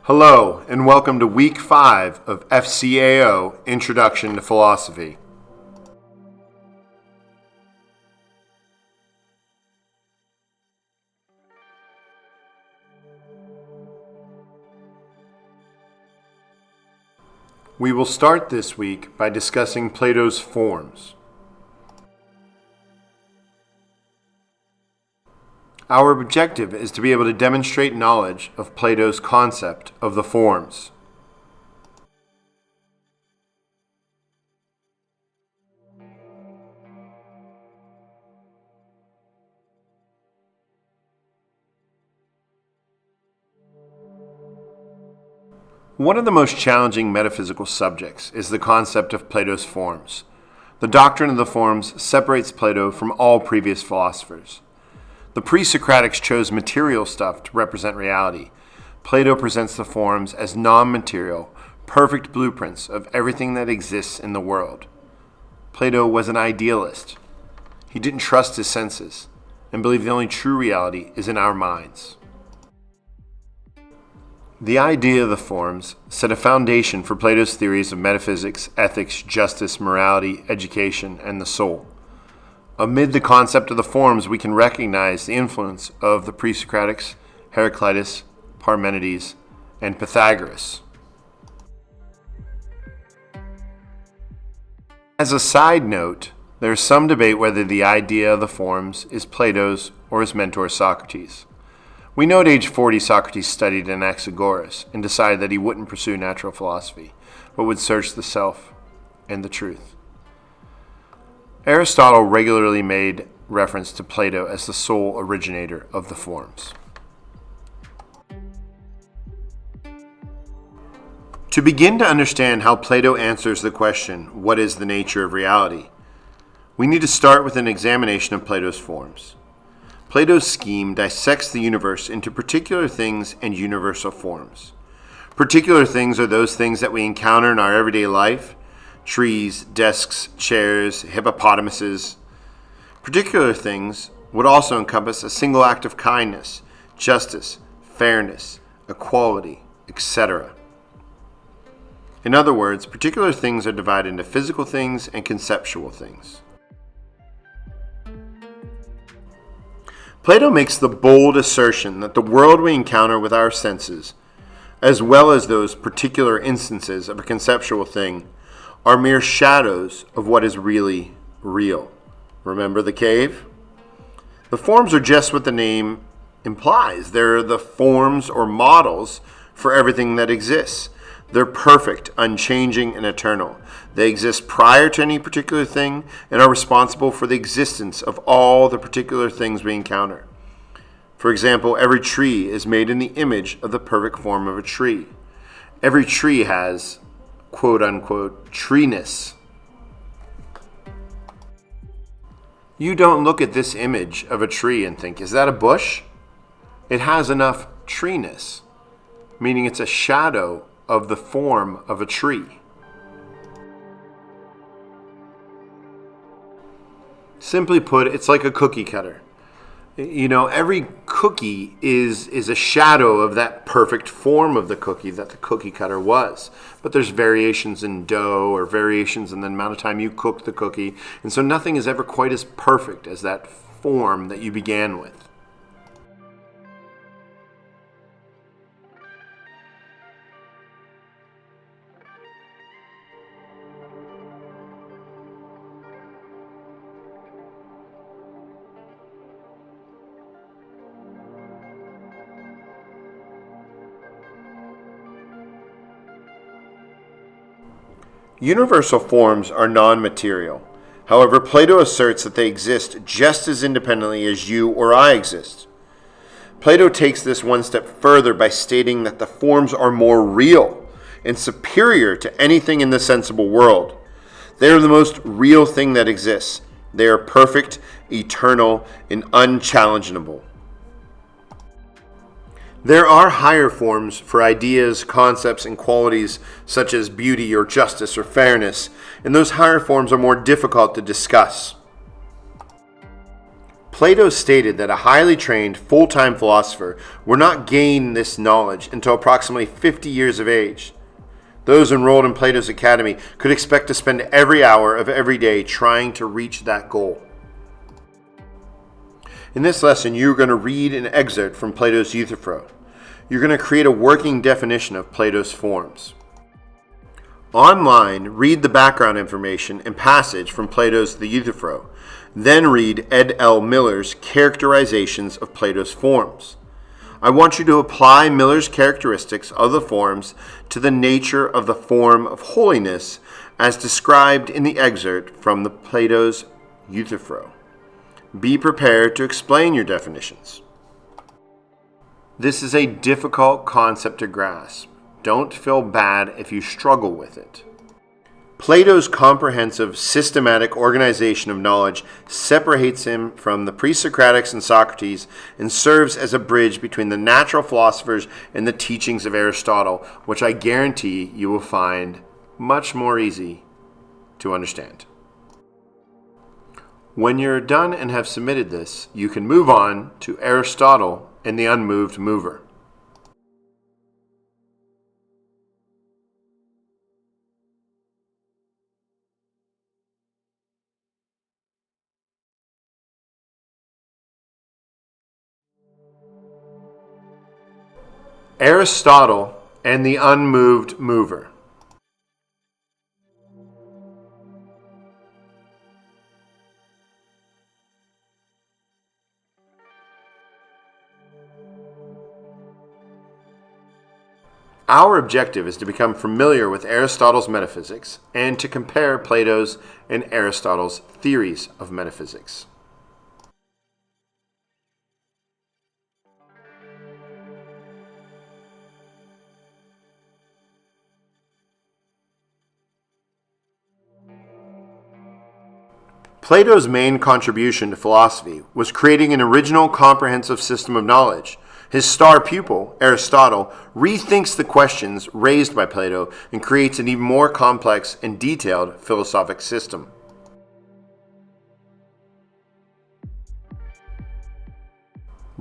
Hello, and welcome to Week 5 of FCAO, Introduction to Philosophy. We will start this week by discussing Plato's forms. Our objective is to be able to demonstrate knowledge of Plato's concept of the forms. One of the most challenging metaphysical subjects is the concept of Plato's forms. The doctrine of the forms separates Plato from all previous philosophers. The pre-Socratics chose material stuff to represent reality. Plato presents the forms as non-material, perfect blueprints of everything that exists in the world. Plato was an idealist. He didn't trust his senses and believed the only true reality is in our minds. The idea of the forms set a foundation for Plato's theories of metaphysics, ethics, justice, morality, education, and the soul. Amid the concept of the forms, we can recognize the influence of the pre-Socratics, Heraclitus, Parmenides, and Pythagoras. As a side note, there is some debate whether the idea of the forms is Plato's or his mentor Socrates. We know at age 40 Socrates studied Anaxagoras and decided that he wouldn't pursue natural philosophy, but would search the self and the truth. Aristotle regularly made reference to Plato as the sole originator of the forms. To begin to understand how Plato answers the question, what is the nature of reality, we need to start with an examination of Plato's forms. Plato's scheme dissects the universe into particular things and universal forms. Particular things are those things that we encounter in our everyday life: trees, desks, chairs, hippopotamuses. Particular things would also encompass a single act of kindness, justice, fairness, equality, etc. In other words, particular things are divided into physical things and conceptual things. Plato makes the bold assertion that the world we encounter with our senses, as well as those particular instances of a conceptual thing, are mere shadows of what is really real. Remember the cave? The forms are just what the name implies. They're the forms or models for everything that exists. They're perfect, unchanging, and eternal. They exist prior to any particular thing and are responsible for the existence of all the particular things we encounter. For example, every tree is made in the image of the perfect form of a tree. Every tree has quote-unquote treeness. You don't look at this image of a tree and think, is that a bush? It has enough treeness, meaning it's a shadow of the form of a tree. Simply put, it's like a cookie cutter. Every cookie is a shadow of that perfect form of the cookie that the cookie cutter was. But there's variations in dough or variations in the amount of time you cook the cookie. And so nothing is ever quite as perfect as that form that you began with. Universal forms are non-material. However, Plato asserts that they exist just as independently as you or I exist. Plato takes this one step further by stating that the forms are more real and superior to anything in the sensible world. They are the most real thing that exists. They are perfect, eternal, and unchallengeable. There are higher forms for ideas, concepts, and qualities such as beauty or justice or fairness, and those higher forms are more difficult to discuss. Plato stated that a highly trained, full-time philosopher would not gain this knowledge until approximately 50 years of age. Those enrolled in Plato's academy could expect to spend every hour of every day trying to reach that goal. In this lesson, you're going to read an excerpt from Plato's Euthyphro. You're going to create a working definition of Plato's forms. Online, read the background information and passage from Plato's The Euthyphro. Then read Ed L. Miller's characterizations of Plato's forms. I want you to apply Miller's characteristics of the forms to the nature of the form of holiness as described in the excerpt from the Plato's Euthyphro. Be prepared to explain your definitions. This is a difficult concept to grasp. Don't feel bad if you struggle with it. Plato's comprehensive, systematic organization of knowledge separates him from the pre-Socratics and Socrates and serves as a bridge between the natural philosophers and the teachings of Aristotle, which I guarantee you will find much more easy to understand. When you're done and have submitted this, you can move on to Aristotle and the Unmoved Mover. Aristotle and the Unmoved Mover. Our objective is to become familiar with Aristotle's metaphysics and to compare Plato's and Aristotle's theories of metaphysics. Plato's main contribution to philosophy was creating an original comprehensive system of knowledge. His star pupil, Aristotle, rethinks the questions raised by Plato and creates an even more complex and detailed philosophic system.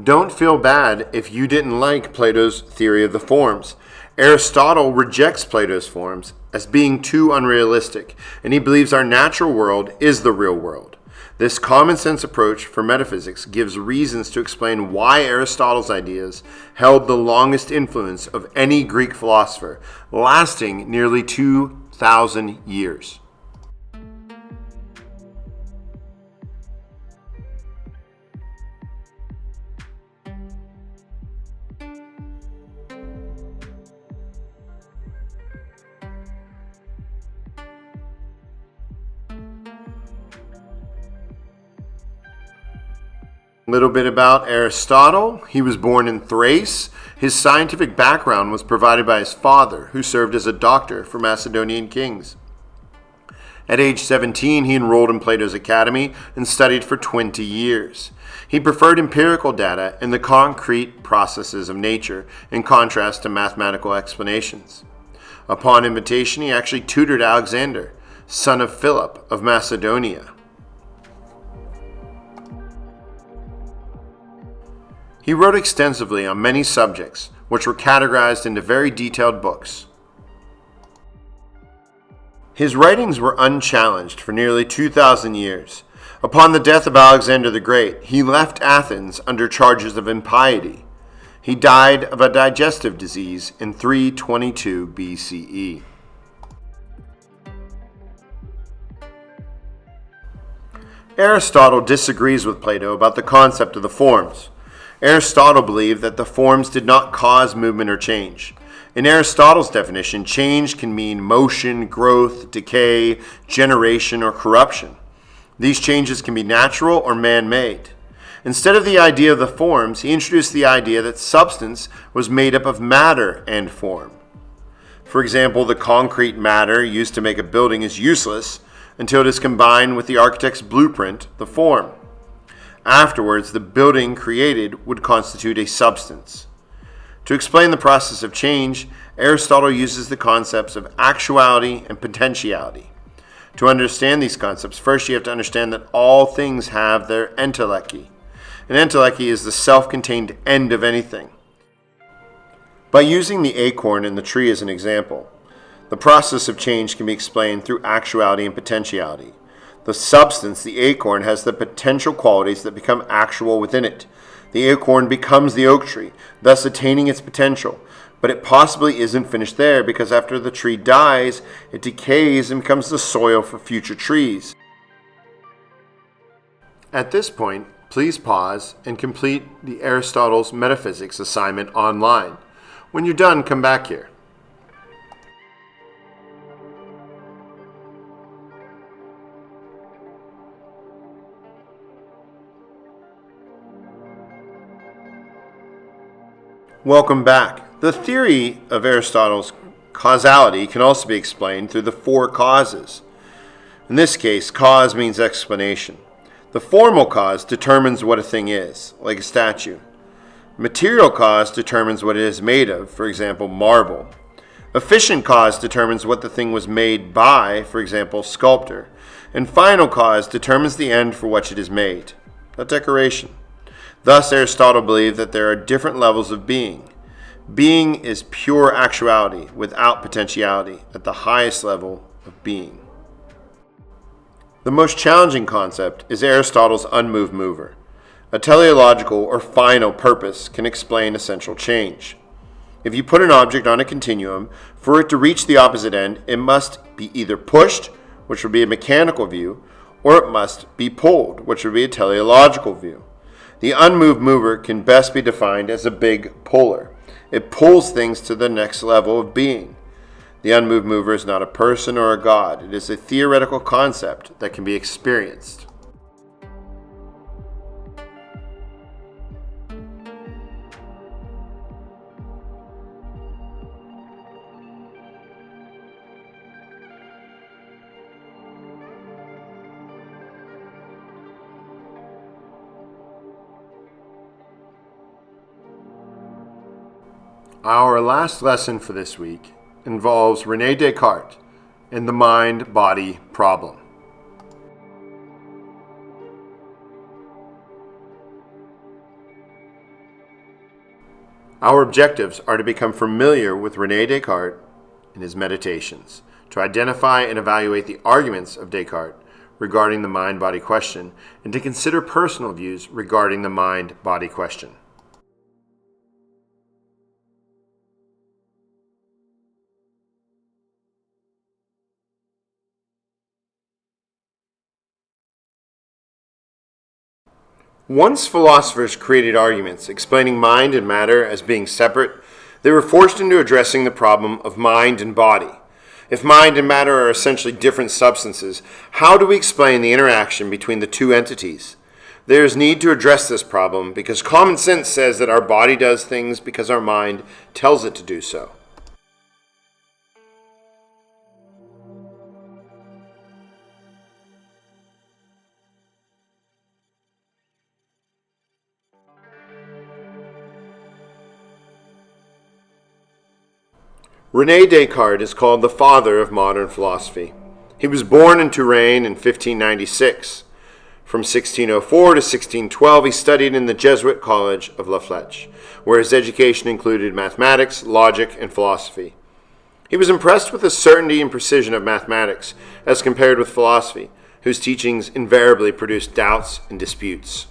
Don't feel bad if you didn't like Plato's theory of the forms. Aristotle rejects Plato's forms as being too unrealistic, and he believes our natural world is the real world. This common sense approach for metaphysics gives reasons to explain why Aristotle's ideas held the longest influence of any Greek philosopher, lasting nearly 2,000 years. A little bit about Aristotle. He was born in Thrace. His scientific background was provided by his father, who served as a doctor for Macedonian kings. At age 17, he enrolled in Plato's academy and studied for 20 years. He preferred empirical data and the concrete processes of nature, in contrast to mathematical explanations. Upon invitation, he actually tutored Alexander, son of Philip of Macedonia. He wrote extensively on many subjects, which were categorized into very detailed books. His writings were unchallenged for nearly 2,000 years. Upon the death of Alexander the Great, he left Athens under charges of impiety. He died of a digestive disease in 322 BCE. Aristotle disagrees with Plato about the concept of the forms. Aristotle believed that the forms did not cause movement or change. In Aristotle's definition, change can mean motion, growth, decay, generation, or corruption. These changes can be natural or man-made. Instead of the idea of the forms, he introduced the idea that substance was made up of matter and form. For example, the concrete matter used to make a building is useless until it is combined with the architect's blueprint, the form. Afterwards, the building created would constitute a substance. To explain the process of change, Aristotle uses the concepts of actuality and potentiality. To understand these concepts, first you have to understand that all things have their entelechy. An entelechy is the self-contained end of anything. By using the acorn in the tree as an example, the process of change can be explained through actuality and potentiality. The substance, the acorn, has the potential qualities that become actual within it. The acorn becomes the oak tree, thus attaining its potential. But it possibly isn't finished there, because after the tree dies, it decays and becomes the soil for future trees. At this point, please pause and complete the Aristotle's Metaphysics assignment online. When you're done, come back here. Welcome back. The theory of Aristotle's causality can also be explained through the four causes. In this case, cause means explanation. The formal cause determines what a thing is, like a statue. Material cause determines what it is made of, for example, marble. Efficient cause determines what the thing was made by, for example, sculptor. And final cause determines the end for which it is made, a decoration. Thus, Aristotle believed that there are different levels of being. Being is pure actuality without potentiality at the highest level of being. The most challenging concept is Aristotle's unmoved mover. A teleological or final purpose can explain essential change. If you put an object on a continuum, for it to reach the opposite end, it must be either pushed, which would be a mechanical view, or it must be pulled, which would be a teleological view. The unmoved mover can best be defined as a big puller. It pulls things to the next level of being. The unmoved mover is not a person or a god. It is a theoretical concept that can be experienced. Our last lesson for this week involves René Descartes and the mind-body problem. Our objectives are to become familiar with René Descartes and his meditations, to identify and evaluate the arguments of Descartes regarding the mind-body question, and to consider personal views regarding the mind-body question. Once philosophers created arguments explaining mind and matter as being separate, they were forced into addressing the problem of mind and body. If mind and matter are essentially different substances, how do we explain the interaction between the two entities? There is need to address this problem because common sense says that our body does things because our mind tells it to do so. René Descartes is called the father of modern philosophy. He was born in Touraine in 1596. From 1604 to 1612, he studied in the Jesuit College of La Flèche, where his education included mathematics, logic, and philosophy. He was impressed with the certainty and precision of mathematics as compared with philosophy, whose teachings invariably produced doubts and disputes.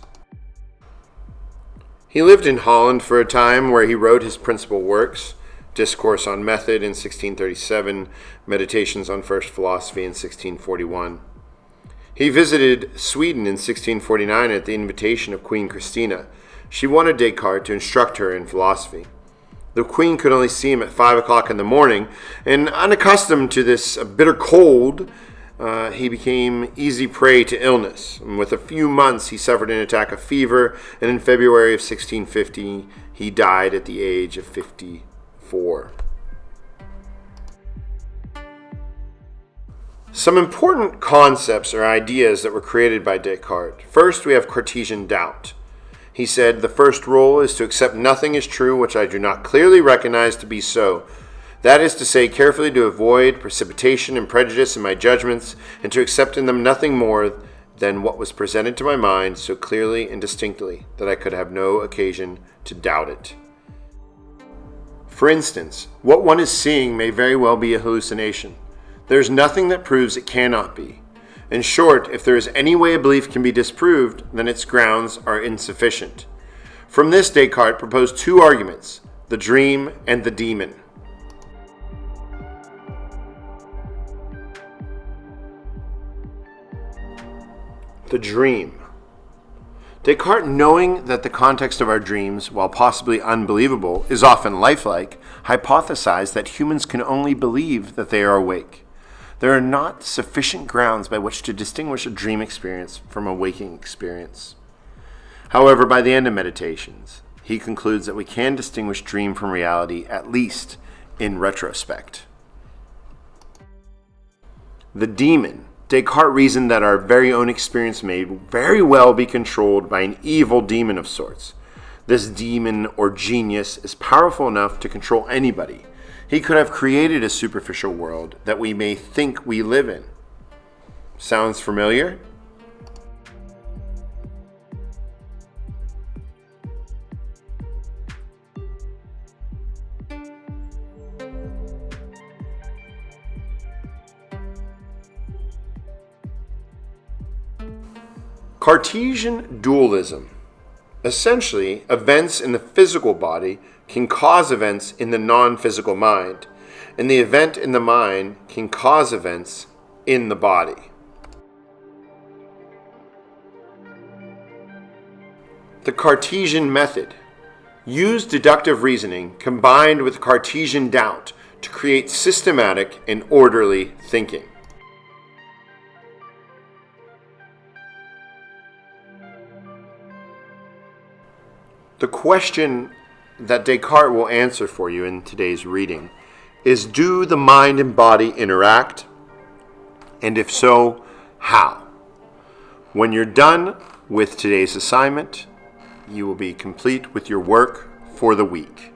He lived in Holland for a time, where he wrote his principal works: Discourse on Method in 1637, Meditations on First Philosophy in 1641. He visited Sweden in 1649 at the invitation of Queen Christina. She wanted Descartes to instruct her in philosophy. The Queen could only see him at 5 o'clock in the morning, and unaccustomed to this bitter cold, he became easy prey to illness. And with a few months, he suffered an attack of fever, and in February of 1650, he died at the age of 54. Some important concepts or ideas that were created by Descartes. First, we have Cartesian doubt. He said, "The first rule is to accept nothing as true which I do not clearly recognize to be so. That is to say, carefully to avoid precipitation and prejudice in my judgments, and to accept in them nothing more than what was presented to my mind so clearly and distinctly that I could have no occasion to doubt it. For instance, what one is seeing may very well be a hallucination. There is nothing that proves it cannot be. In short, if there is any way a belief can be disproved, then its grounds are insufficient. From this, Descartes proposed two arguments, the dream and the demon. The dream. Descartes, knowing that the context of our dreams, while possibly unbelievable, is often lifelike, hypothesized that humans can only believe that they are awake. There are not sufficient grounds by which to distinguish a dream experience from a waking experience. However, by the end of Meditations, he concludes that we can distinguish dream from reality, at least in retrospect. The demon. Descartes reasoned that our very own experience may very well be controlled by an evil demon of sorts. This demon or genius is powerful enough to control anybody. He could have created a superficial world that we may think we live in. Sounds familiar? Cartesian dualism. Essentially, events in the physical body can cause events in the non-physical mind, and the event in the mind can cause events in the body. The Cartesian method. Use deductive reasoning combined with Cartesian doubt to create systematic and orderly thinking. The question that Descartes will answer for you in today's reading is, do the mind and body interact? And if so, how? When you're done with today's assignment, you will be complete with your work for the week.